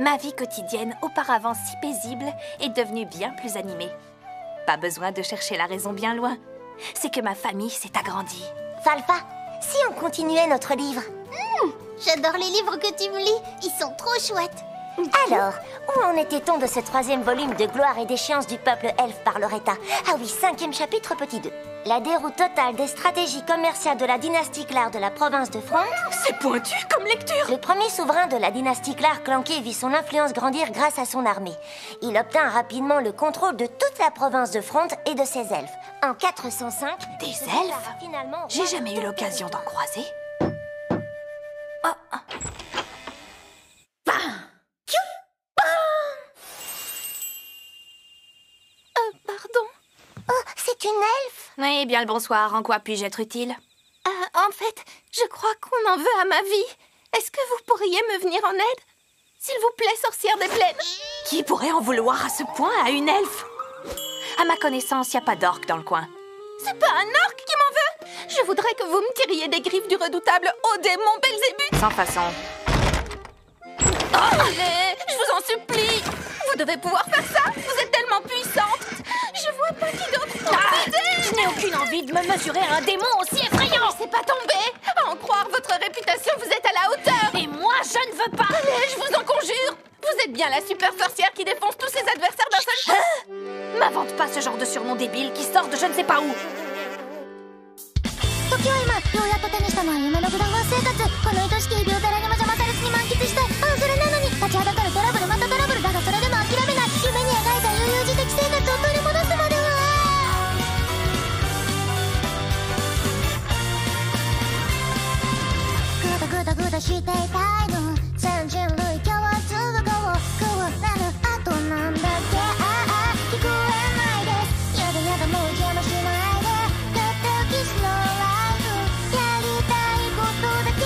Ma vie quotidienne, auparavant si paisible, est devenue bien plus animée. Pas besoin de chercher la raison bien loin. C'est que ma famille s'est agrandie. Falfa, si on continuait notre livre? J'adore les livres que tu me lis, ils sont trop chouettes. Alors, où en était-on de ce 3e volume de Gloire et déchéance du peuple elfe par Loretta? Ah oui, 5e chapitre, petit 2. La déroute totale des stratégies commerciales de la dynastie Clar de la province de Front. C'est pointu comme lecture! Le premier souverain de la dynastie Clar Clanqué vit son influence grandir grâce à son armée. Il obtint rapidement le contrôle de toute la province de Front et de ses elfes. En 405... Des elfes? J'ai jamais eu l'occasion d'en croiser. Oh. Pardon. Oh, c'est une elfe? Oui, bien le bonsoir. En quoi puis-je être utile? En fait, je crois qu'on en veut à ma vie. Est-ce que vous pourriez me venir en aide? S'il vous plaît, sorcière des plaines. Qui pourrait en vouloir à ce point à une elfe? À ma connaissance, y a pas d'orque dans le coin. C'est pas un orque qui m'en veut. Je voudrais que vous me tiriez des griffes du redoutable haut démon Belzébuth. Sans façon. Allez, je vous en supplie. Vous devez pouvoir faire ça. Vous êtes tellement puissante. Je vois pas qui d'autre peut m'aider. Je n'ai aucune envie de me mesurer à un démon aussi effrayant. C'est pas tombé. À en croire votre réputation, vous êtes à la hauteur. Et moi, je ne veux pas. Allez, je vous en conjure. Vous êtes bien la super sorcière qui défonce tous ses adversaires d'un seul coup. M'invente pas ce genre de surnom débile qui sort de je ne sais pas où. 時は今ようやっと手にしたのは夢のグラフ生活この愛しき日々を誰にも邪魔されずに満喫したいそれなのに立ちはだかるトラブルまたトラブルだがそれでも諦めない夢に描いた悠々自適生活を取り戻すまではグダグダグダしていたいの全人類共通語を食うなるあとなんだっけ聞こえないですやだやだもう邪魔しないでキスのライフやりたいことだけ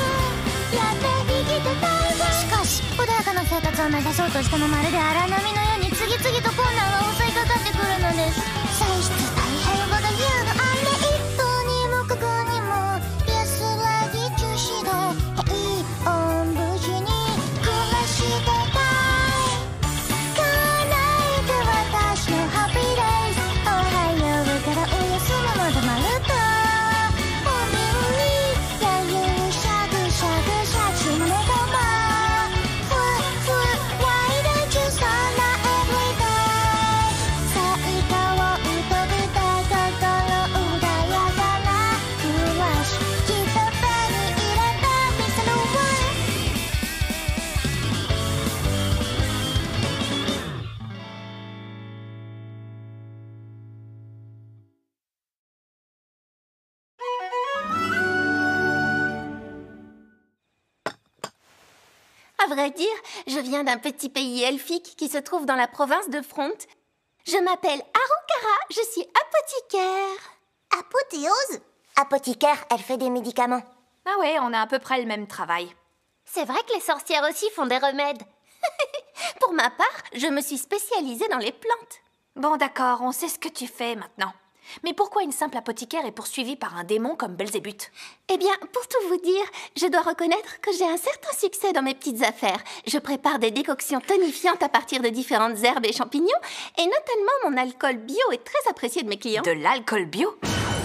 やって生きてたいわしかし穏やかな生活を目指そうとしてもまるで荒波のように次々と困難が襲いかかってくるのです歳出大変我が家のあれ一頭にもここにも安らぎ中止で平穏無事に暮らしてたい叶えて私のハッピーデイズおはようからおやすみまでまるとÀ vrai dire, je viens d'un petit pays elfique qui se trouve dans la province de Front. Je m'appelle Arukara, je suis apothicaire. Apothéose? Apothicaire, elle fait des médicaments. Ah ouais, on a à peu près le même travail. C'est vrai que les sorcières aussi font des remèdes. Pour ma part, je me suis spécialisée dans les plantes. Bon d'accord, on sait ce que tu fais maintenant. Mais pourquoi une simple apothicaire est poursuivie par un démon comme Belzébuth? Eh bien, pour tout vous dire, je dois reconnaître que j'ai un certain succès dans mes petites affaires. Je prépare des décoctions tonifiantes à partir de différentes herbes et champignons, et notamment mon alcool bio est très apprécié de mes clients. De l'alcool bio?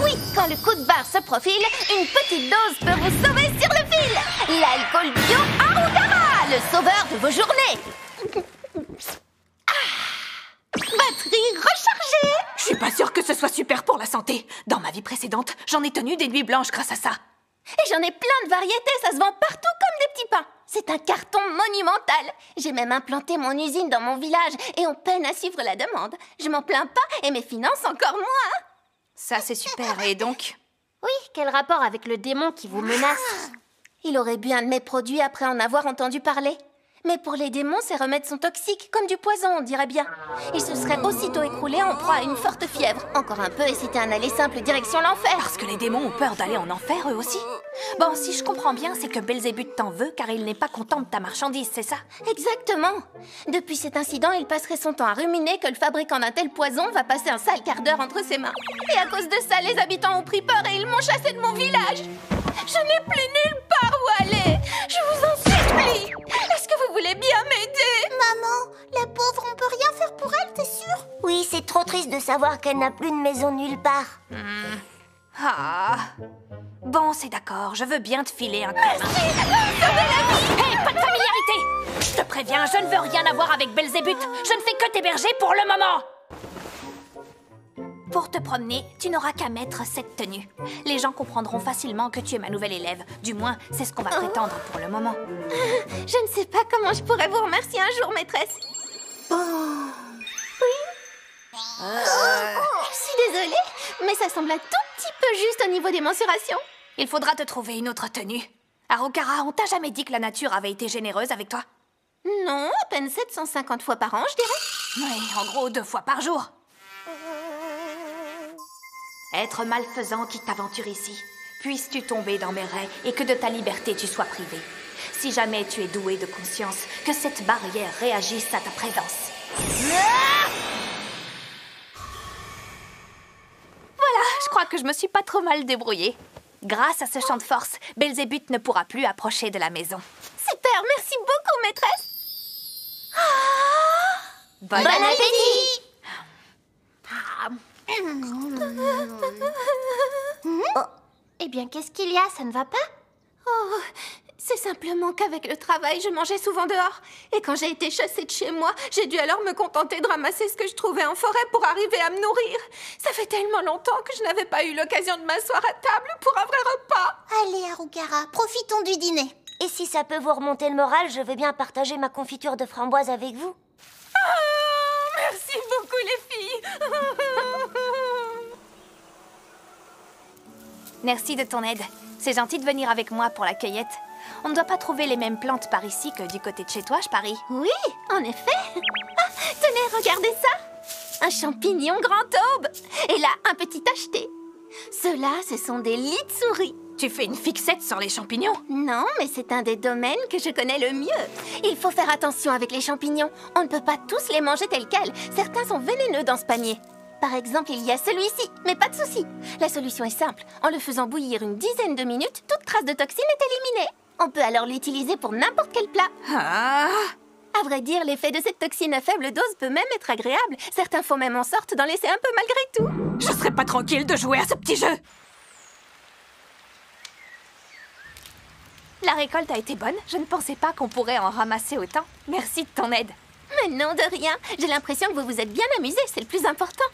Oui, quand le coup de barre se profile, une petite dose peut vous sauver sur le fil. L'alcool bio Arukara, le sauveur de vos journées. Batterie rechargée. Je suis pas sûre que ce soit super pour la santé. Dans ma vie précédente, j'en ai tenu des nuits blanches grâce à ça. Et j'en ai plein de variétés, ça se vend partout comme des petits pains. C'est un carton monumental. J'ai même implanté mon usine dans mon village et on peine à suivre la demande. Je m'en plains pas et mes finances encore moins. Ça, c'est super. Et donc? Oui, quel rapport avec le démon qui vous menace? Il aurait bu un de mes produits après en avoir entendu parler. Mais pour les démons, ces remèdes sont toxiques, comme du poison, on dirait bien. Il se serait aussitôt écroulé en proie à une forte fièvre. Encore un peu et c'était un aller simple direction l'enfer. Parce que les démons ont peur d'aller en enfer, eux aussi. Bon, si je comprends bien, c'est que Belzébuth t'en veut car il n'est pas content de ta marchandise, c'est ça? Exactement. Depuis cet incident, il passerait son temps à ruminer que le fabricant d'un tel poison va passer un sale quart d'heure entre ses mains. Et à cause de ça, les habitants ont pris peur et ils m'ont chassé de mon village. Je n'ai plus nulle part où aller. Je vous en supplie. Est-ce que vous voulez bien m'aider? Oui, c'est trop triste de savoir qu'elle n'a plus de maison nulle part. Ah. Bon, c'est d'accord, je veux bien te filer un câlin. Hé, pas de familiarité! Je te préviens, je ne veux rien avoir avec Belzébuth. Je ne fais que t'héberger pour le moment. Pour te promener, tu n'auras qu'à mettre cette tenue. Les gens comprendront facilement que tu es ma nouvelle élève. Du moins, c'est ce qu'on va prétendre pour le moment. Je ne sais pas comment je pourrais vous remercier un jour, maîtresse. Je suis désolée, mais ça semble un tout petit peu juste au niveau des mensurations. Il faudra te trouver une autre tenue. Arukara, on t'a jamais dit que la nature avait été généreuse avec toi? Non, à peine 750 fois par an, je dirais. Oui, en gros 2 fois par jour. Être malfaisant qui t'aventure ici. Puisses-tu tomber dans mes raies et que de ta liberté tu sois privé. Si jamais tu es doué de conscience, que cette barrière réagisse à ta présence. Voilà, je crois que je me suis pas trop mal débrouillée. Grâce à ce champ de force, Belzébuth ne pourra plus approcher de la maison. Super, merci beaucoup, maîtresse. Bon appétit! Eh bien, qu'est-ce qu'il y a? Ça ne va pas? Oh, c'est simplement qu'avec le travail, je mangeais souvent dehors. Et quand j'ai été chassée de chez moi, j'ai dû alors me contenter de ramasser ce que je trouvais en forêt pour arriver à me nourrir. Ça fait tellement longtemps que je n'avais pas eu l'occasion de m'asseoir à table pour un vrai repas. Allez, Arukara, profitons du dîner. Et si ça peut vous remonter le moral, je veux bien partager ma confiture de framboise avec vous. Merci beaucoup, les filles. Merci de ton aide. C'est gentil de venir avec moi pour la cueillette. On ne doit pas trouver les mêmes plantes par ici que du côté de chez toi, je parie. Oui, en effet. Ah, tenez, regardez ça. Un champignon grand aube. Et là, un petit tacheté. Ceux-là, ce sont des lits de souris. Tu fais une fixette sur les champignons? Non, mais c'est un des domaines que je connais le mieux. Il faut faire attention avec les champignons. On ne peut pas tous les manger tels quels. Certains sont vénéneux dans ce panier. Par exemple, il y a celui-ci, mais pas de souci. La solution est simple. En le faisant bouillir une dizaine de minutes, toute trace de toxine est éliminée. On peut alors l'utiliser pour n'importe quel plat. Ah! À vrai dire, l'effet de cette toxine à faible dose peut même être agréable. Certains font même en sorte d'en laisser un peu malgré tout. Je serais pas tranquille de jouer à ce petit jeu. La récolte a été bonne. Je ne pensais pas qu'on pourrait en ramasser autant. Merci de ton aide. Mais non, de rien. J'ai l'impression que vous vous êtes bien amusés, c'est le plus important.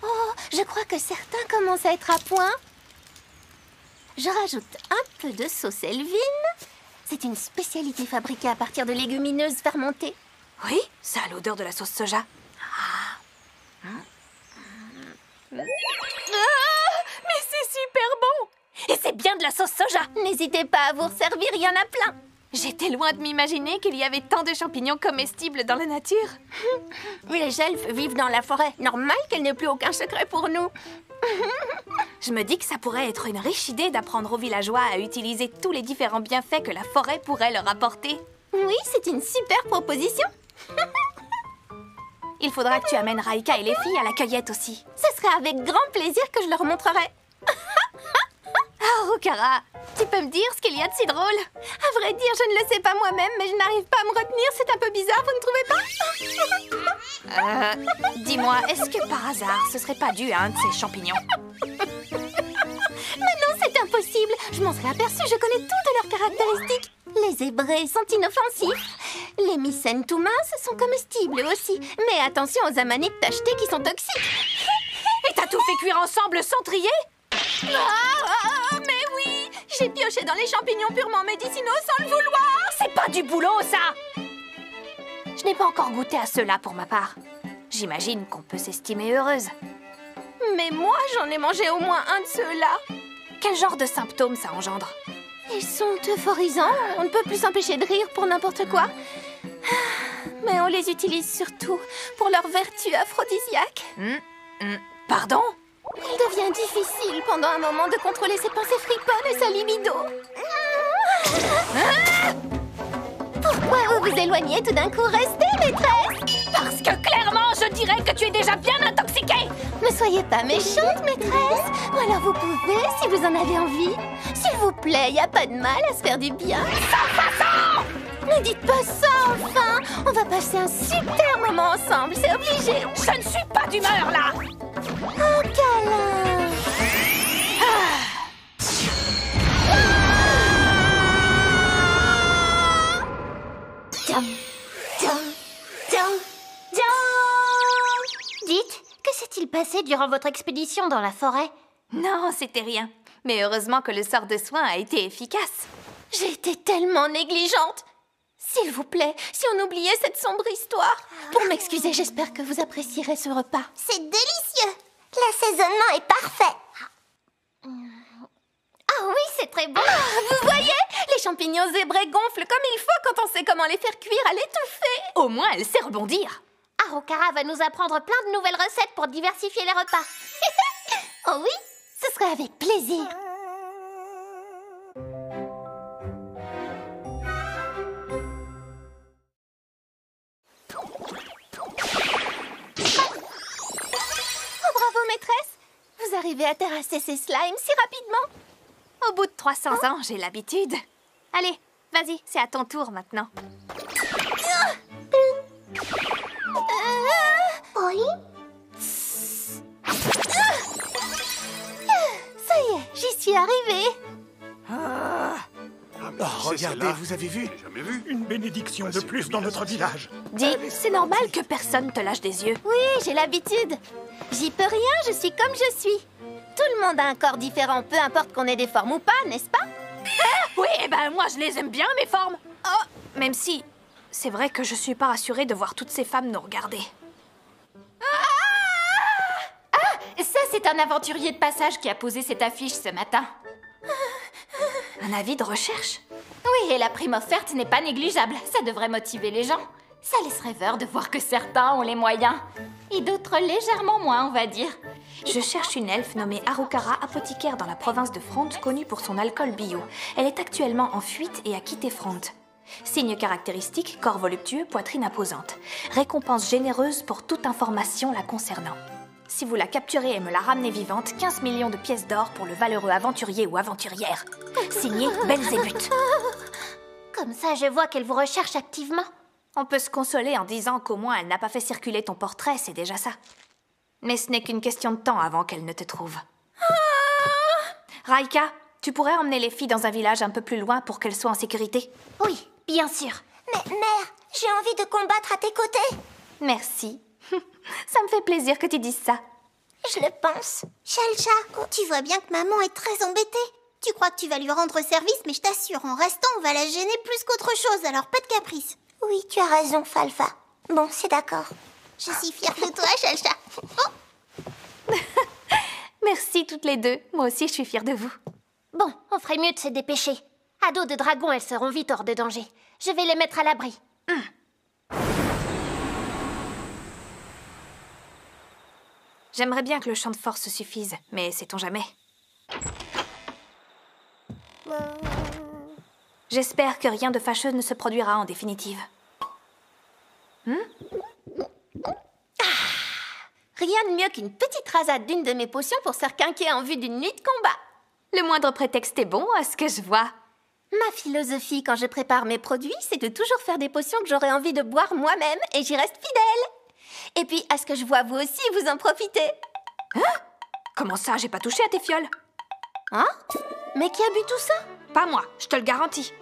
Oh, je crois que certains commencent à être à point. Je rajoute un peu de sauce Elvin. C'est une spécialité fabriquée à partir de légumineuses fermentées. Oui, ça a l'odeur de la sauce soja. Mais c'est super bon! Et c'est bien de la sauce soja! N'hésitez pas à vous resservir, il y en a plein. J'étais loin de m'imaginer qu'il y avait tant de champignons comestibles dans la nature. Les elfes vivent dans la forêt. Normal qu'elle n'ait plus aucun secret pour nous. Je me dis que ça pourrait être une riche idée d'apprendre aux villageois à utiliser tous les différents bienfaits que la forêt pourrait leur apporter. Oui, c'est une super proposition. Il faudra que tu amènes Raika et les filles à la cueillette aussi. Ce serait avec grand plaisir que je leur montrerai. Ah, Arukara, tu peux me dire ce qu'il y a de si drôle? À vrai dire, je ne le sais pas moi-même, mais je n'arrive pas à me retenir. C'est un peu bizarre, vous ne trouvez pas? Dis-moi, est-ce que par hasard, ce serait pas dû à un de ces champignons? Mais non, c'est impossible. Je m'en serais aperçue, je connais toutes leurs caractéristiques. Les zébrés sont inoffensifs. Les mycènes tout minces sont comestibles aussi. Mais attention aux amanites tachetées qui sont toxiques. Et t'as tout fait cuire ensemble sans trier? Mais oui! J'ai pioché dans les champignons purement médicinaux sans le vouloir. C'est pas du boulot, ça! Je n'ai pas encore goûté à ceux-là pour ma part. J'imagine qu'on peut s'estimer heureuse. Mais moi, j'en ai mangé au moins un de ceux-là. Quel genre de symptômes ça engendre? Ils sont euphorisants. On ne peut plus s'empêcher de rire pour n'importe quoi. Mais on les utilise surtout pour leur vertu aphrodisiaque. Pardon? Il devient difficile pendant un moment de contrôler ses pensées friponnes et sa libido. Pourquoi vous vous éloignez tout d'un coup? Restez, maîtresse! Parce que clairement, je dirais que tu es déjà bien intoxiquée! Ne soyez pas méchante, maîtresse. Ou alors vous pouvez, si vous en avez envie. S'il vous plaît, y a pas de mal à se faire du bien. Sans façon! Ne dites pas ça, enfin! On va passer un super moment ensemble, c'est obligé. Je ne suis pas d'humeur, là! Oh, câlin! Dites, que s'est-il passé durant votre expédition dans la forêt? Non, c'était rien. Mais heureusement que le sort de soin a été efficace. J'ai été tellement négligente. S'il vous plaît, si on oubliait cette sombre histoire. Pour m'excuser, j'espère que vous apprécierez ce repas. C'est délicieux. L'assaisonnement est parfait. Ah oui, c'est très bon. Vous voyez, les champignons zébrés gonflent comme il faut quand on sait comment les faire cuire à l'étouffer. Au moins, elle sait rebondir. Arukara va nous apprendre plein de nouvelles recettes pour diversifier les repas. Oh oui, ce serait avec plaisir. Oh, bravo, maîtresse. Vous arrivez à terrasser ces slimes si rapidement. Au bout de 300 ans, j'ai l'habitude. Allez, vas-y, c'est à ton tour maintenant. Oui. Ça y est, j'y suis arrivée. Oh, regardez, vous avez vu? Jamais vu. Une bénédiction de plus dans notre village. Dis, c'est normal que personne te lâche des yeux. Oui, j'ai l'habitude. J'y peux rien, je suis comme je suis. Tout le monde a un corps différent, peu importe qu'on ait des formes ou pas, n'est-ce pas? Oui, eh ben moi je les aime bien, mes formes. Oh, même si, c'est vrai que je suis pas rassurée de voir toutes ces femmes nous regarder. Ça, c'est un aventurier de passage qui a posé cette affiche ce matin. Un avis de recherche? Oui, et la prime offerte n'est pas négligeable. Ça devrait motiver les gens. Ça laisse rêveur de voir que certains ont les moyens. Et d'autres légèrement moins, on va dire. Je cherche une elfe nommée Arukara, apothicaire dans la province de Fronte, connue pour son alcool bio. Elle est actuellement en fuite et a quitté Fronte. Signe caractéristique, corps voluptueux, poitrine imposante. Récompense généreuse pour toute information la concernant. Si vous la capturez et me la ramenez vivante, 15 millions de pièces d'or pour le valeureux aventurier ou aventurière. Signé Belzébuth. Comme ça, je vois qu'elle vous recherche activement. On peut se consoler en disant qu'au moins elle n'a pas fait circuler ton portrait, c'est déjà ça. Mais ce n'est qu'une question de temps avant qu'elle ne te trouve. Raika, tu pourrais emmener les filles dans un village un peu plus loin pour qu'elles soient en sécurité? Oui, bien sûr. Mais mère, j'ai envie de combattre à tes côtés. Merci. Ça me fait plaisir que tu dises ça. Je le pense. Chalcha, tu vois bien que maman est très embêtée. Tu crois que tu vas lui rendre service, mais je t'assure, en restant, on va la gêner plus qu'autre chose, alors pas de caprice. Oui, tu as raison, Falfa. Bon, c'est d'accord. Je suis fière de toi, Chalcha. Oh. Merci toutes les deux. Moi aussi, je suis fière de vous. Bon, on ferait mieux de se dépêcher. À dos de dragon, elles seront vite hors de danger. Je vais les mettre à l'abri. J'aimerais bien que le champ de force suffise, mais sait-on jamais. J'espère que rien de fâcheux ne se produira en définitive. Rien de mieux qu'une petite rasade d'une de mes potions pour se requinquer en vue d'une nuit de combat. Le moindre prétexte est bon, à ce que je vois. Ma philosophie quand je prépare mes produits, c'est de toujours faire des potions que j'aurais envie de boire moi-même et j'y reste fidèle. Et puis, à ce que je vois, vous aussi, vous en profitez. Hein? Comment ça, j'ai pas touché à tes fioles? Hein? Mais qui a bu tout ça? Pas moi, je te le garantis.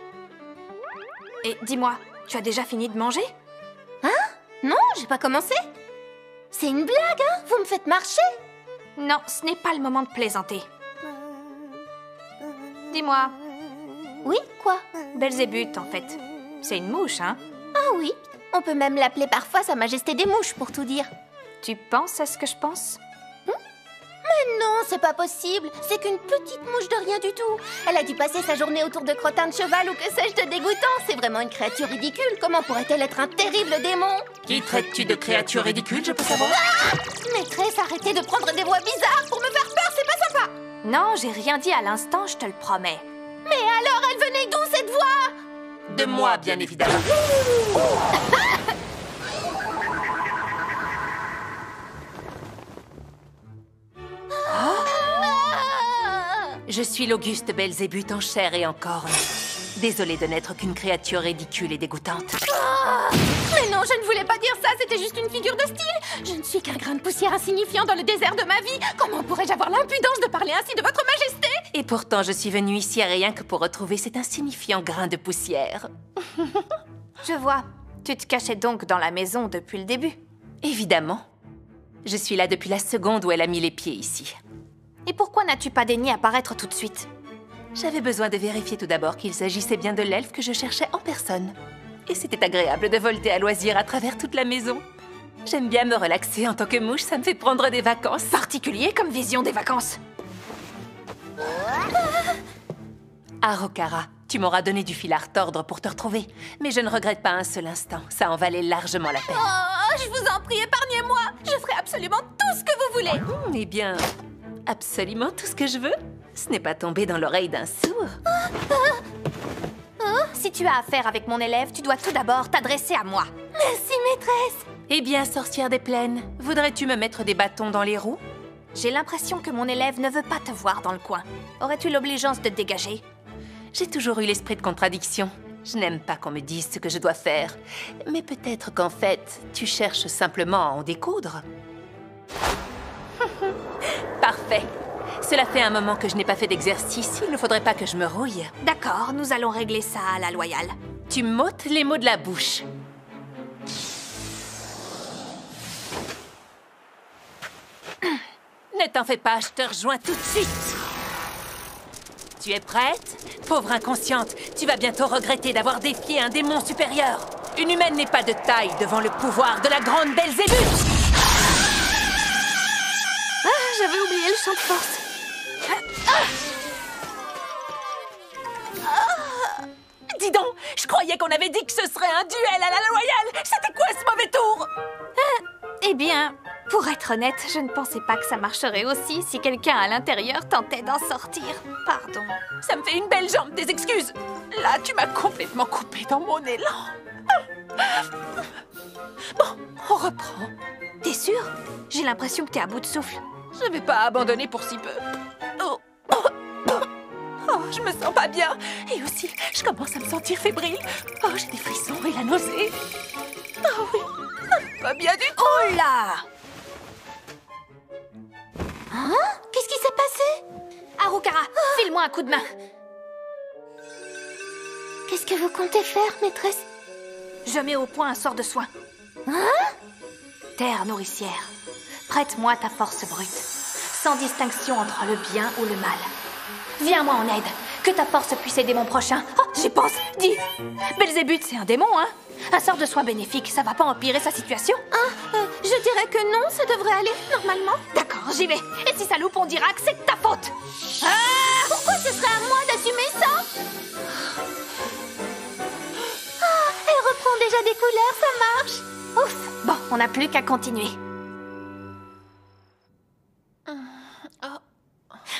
Et dis-moi, tu as déjà fini de manger? Hein? Non, j'ai pas commencé. C'est une blague, hein? Vous me faites marcher? Non, ce n'est pas le moment de plaisanter. Dis-moi, Oui, quoi? Belzébuth, en fait. C'est une mouche, hein? Ah oui, on peut même l'appeler parfois Sa Majesté des Mouches, pour tout dire. Tu penses à ce que je pense? Mais non, c'est pas possible. C'est qu'une petite mouche de rien du tout. Elle a dû passer sa journée autour de crottins de cheval ou que sais-je de dégoûtant. C'est vraiment une créature ridicule. Comment pourrait-elle être un terrible démon? Qui traites-tu de créature ridicule, je peux savoir? Maîtresse, arrêtez de prendre des voix bizarres pour me faire peur, c'est pas sympa. Non, j'ai rien dit à l'instant, je te le promets. Mais alors, elle venait d'où cette voix? De moi, bien évidemment. Je suis l'Auguste Belzébuth en chair et en corne. Désolée de n'être qu'une créature ridicule et dégoûtante. Mais non, je ne voulais pas dire ça, c'était juste une figure de style. Je ne suis qu'un grain de poussière insignifiant dans le désert de ma vie. Comment pourrais-je avoir l'impudence de parler ainsi de votre majesté? Et pourtant, je suis venue ici rien que pour retrouver cet insignifiant grain de poussière. Je vois. Tu te cachais donc dans la maison depuis le début. Évidemment. Je suis là depuis la seconde où elle a mis les pieds ici. Et pourquoi n'as-tu pas daigné apparaître tout de suite? J'avais besoin de vérifier tout d'abord qu'il s'agissait bien de l'elfe que je cherchais en personne. Et c'était agréable de volter à loisir à travers toute la maison. J'aime bien me relaxer en tant que mouche, ça me fait prendre des vacances. Particulier comme vision des vacances. Arokara, tu m'auras donné du fil à retordre pour te retrouver. Mais je ne regrette pas un seul instant, ça en valait largement la peine. Oh, je vous en prie, épargnez-moi. Je ferai absolument tout ce que vous voulez. Eh bien, absolument tout ce que je veux. Ce n'est pas tombé dans l'oreille d'un sourd. Si tu as affaire avec mon élève, tu dois tout d'abord t'adresser à moi. Merci, maîtresse. Eh bien, sorcière des plaines, voudrais-tu me mettre des bâtons dans les roues? J'ai l'impression que mon élève ne veut pas te voir dans le coin. Aurais-tu l'obligeance de te dégager? J'ai toujours eu l'esprit de contradiction. Je n'aime pas qu'on me dise ce que je dois faire. Mais peut-être qu'en fait, tu cherches simplement à en découdre. Parfait. Cela fait un moment que je n'ai pas fait d'exercice. Il ne faudrait pas que je me rouille. D'accord, nous allons régler ça à la loyale. Tu m'ôtes les mots de la bouche. Ne t'en fais pas, je te rejoins tout de suite. Tu es prête? Pauvre inconsciente, tu vas bientôt regretter d'avoir défié un démon supérieur. Une humaine n'est pas de taille devant le pouvoir de la grande Belzébuth. J'avais oublié le champ de force. Dis donc, je croyais qu'on avait dit que ce serait un duel à la loyale. C'était quoi ce mauvais tour? Eh bien, pour être honnête, je ne pensais pas que ça marcherait aussi si quelqu'un à l'intérieur tentait d'en sortir. Pardon. Ça me fait une belle jambe, des excuses. Là, tu m'as complètement coupé dans mon élan. Bon, on reprend. T'es sûre? J'ai l'impression que t'es à bout de souffle. Je vais pas abandonner pour si peu. Oh, je me sens pas bien. Et aussi, je commence à me sentir fébrile. Oh, j'ai des frissons et la nausée. Oh oui, pas bien du tout. Oh là! Hein? Qu'est-ce qui s'est passé? Arukara, file-moi un coup de main. Qu'est-ce que vous comptez faire, maîtresse? Je mets au point un sort de soin. Hein? Terre nourricière, prête-moi ta force brute, sans distinction entre le bien ou le mal. Viens-moi en aide, que ta force puisse aider mon prochain. Oh, j'y pense, dis! Belzébuth, c'est un démon, hein? Un sort de soin bénéfique, ça va pas empirer sa situation? Je dirais que non, ça devrait aller, normalement. D'accord, j'y vais. Et si ça loupe, on dira que c'est de ta faute. Pourquoi ce serait à moi d'assumer ça? Elle reprend déjà des couleurs, ça marche. Ouf, bon, on n'a plus qu'à continuer.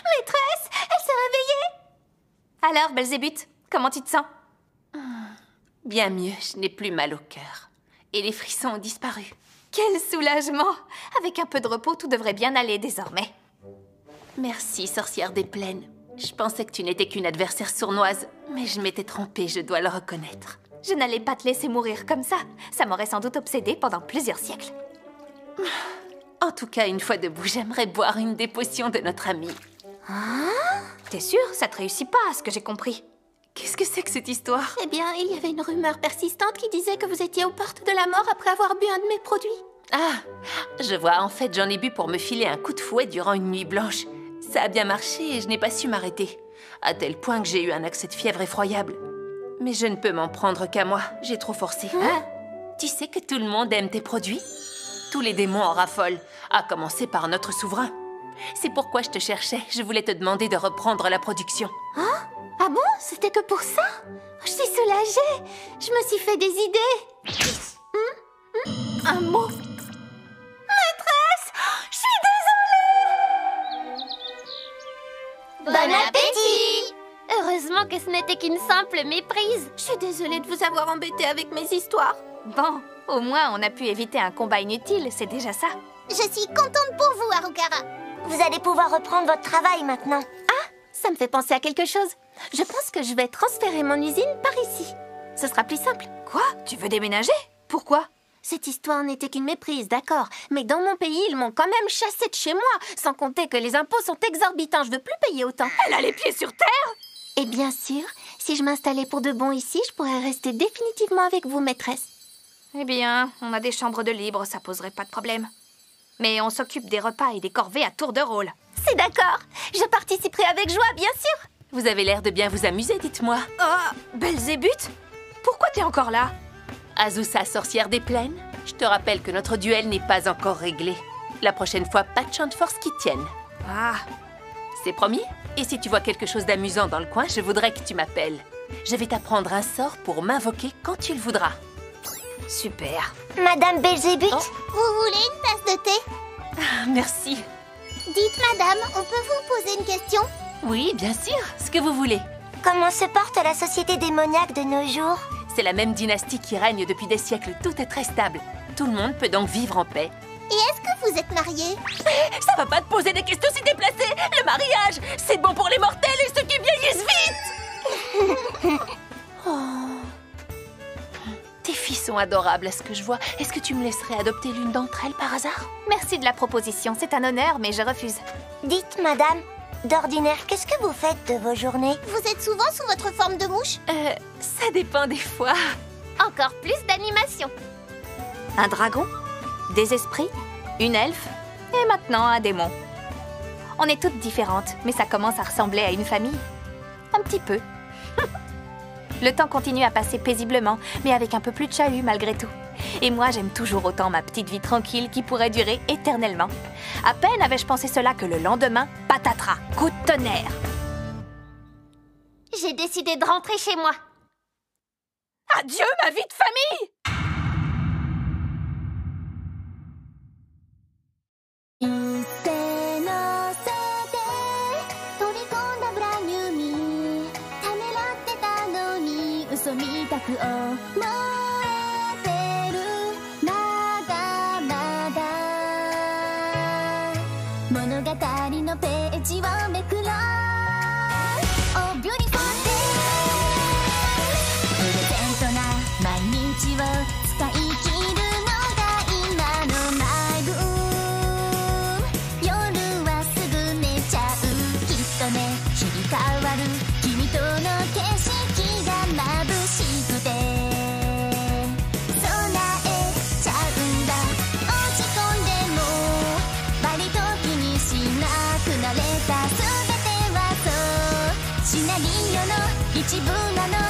Maîtresse, elle s'est réveillée. Alors, Belzébuth, comment tu te sens? Bien mieux, je n'ai plus mal au cœur. Et les frissons ont disparu. Quel soulagement! Avec un peu de repos, tout devrait bien aller désormais. Merci, sorcière des plaines. Je pensais que tu n'étais qu'une adversaire sournoise, mais je m'étais trompée, je dois le reconnaître. Je n'allais pas te laisser mourir comme ça. Ça m'aurait sans doute obsédée pendant plusieurs siècles. En tout cas, une fois debout, j'aimerais boire une des potions de notre ami. T'es sûre? Ça te réussit pas, à ce que j'ai compris. Qu'est-ce que c'est que cette histoire? Eh bien, il y avait une rumeur persistante qui disait que vous étiez aux portes de la mort après avoir bu un de mes produits. Ah, je vois, en fait, j'en ai bu pour me filer un coup de fouet durant une nuit blanche. Ça a bien marché et je n'ai pas su m'arrêter. À tel point que j'ai eu un accès de fièvre effroyable. Mais je ne peux m'en prendre qu'à moi, j'ai trop forcé. Tu sais que tout le monde aime tes produits? Tous les démons en raffolent, à commencer par notre souverain. C'est pourquoi je te cherchais, je voulais te demander de reprendre la production. Ah bon? C'était que pour ça? Je suis soulagée. Je me suis fait des idées. Un mot. Maîtresse, je suis désolée. Bon appétit! Heureusement que ce n'était qu'une simple méprise. Je suis désolée de vous avoir embêté avec mes histoires. Bon, au moins on a pu éviter un combat inutile, c'est déjà ça. Je suis contente pour vous, Arukara. Vous allez pouvoir reprendre votre travail maintenant. Ça me fait penser à quelque chose. Je pense que je vais transférer mon usine par ici. Ce sera plus simple. Quoi? Tu veux déménager? Pourquoi? Cette histoire n'était qu'une méprise, d'accord. Mais dans mon pays, ils m'ont quand même chassée de chez moi. Sans compter que les impôts sont exorbitants. Je veux plus payer autant. Elle a les pieds sur terre! Et bien sûr, si je m'installais pour de bon ici, je pourrais rester définitivement avec vous, maîtresse. Eh bien, on a des chambres de libre, ça poserait pas de problème. Mais on s'occupe des repas et des corvées à tour de rôle. C'est d'accord. Je participerai avec joie, bien sûr. Vous avez l'air de bien vous amuser, dites-moi. Oh, Belzébuth? Pourquoi t'es encore là? Azusa, sorcière des plaines, je te rappelle que notre duel n'est pas encore réglé. La prochaine fois, pas de chant de force qui tienne. Ah, C'est promis? Et si tu vois quelque chose d'amusant dans le coin, je voudrais que tu m'appelles. Je vais t'apprendre un sort pour m'invoquer quand tu le voudras. super. Madame Belzébuth, Vous voulez une tasse de thé? Ah, merci. Dites, madame, on peut vous poser une question? Oui, bien sûr, ce que vous voulez. comment se porte la société démoniaque de nos jours? C'est la même dynastie qui règne depuis des siècles, tout est très stable. Tout le monde peut donc vivre en paix. Et est-ce que vous êtes mariés? Ça va pas te poser des questions si déplacées. Le mariage, c'est bon pour les mortels et ceux qui vieillissent vite. Tes filles sont adorables à ce que je vois. Est-ce que tu me laisserais adopter l'une d'entre elles par hasard? Merci de la proposition, c'est un honneur, mais je refuse. Dites, madame, d'ordinaire, qu'est-ce que vous faites de vos journées? Vous êtes souvent sous votre forme de mouche? Ça dépend des fois. Encore plus d'animation. Un dragon? Des esprits? Une elfe? Et maintenant un démon. On est toutes différentes, mais ça commence à ressembler à une famille. Un petit peu. Le temps continue à passer paisiblement, mais avec un peu plus de chahut malgré tout. Et moi, j'aime toujours autant ma petite vie tranquille qui pourrait durer éternellement. À peine avais-je pensé cela que le lendemain, patatras, coup de tonnerre. J'ai décidé de rentrer chez moi. Adieu ma vie de famille! 一斉のせて取り込んだブランニューミーためらってたのに嘘みたく思えてるまだまだ物語のページをめくろう Oh beautiful day プレゼントな毎日を使い切るのが今のマイブーム夜はすぐ寝ちゃうきっとね切り替わる君との景色が眩しくて備えちゃうんだ落ち込んでも割と気にしなくなれた全てはそうシナリオの一部なの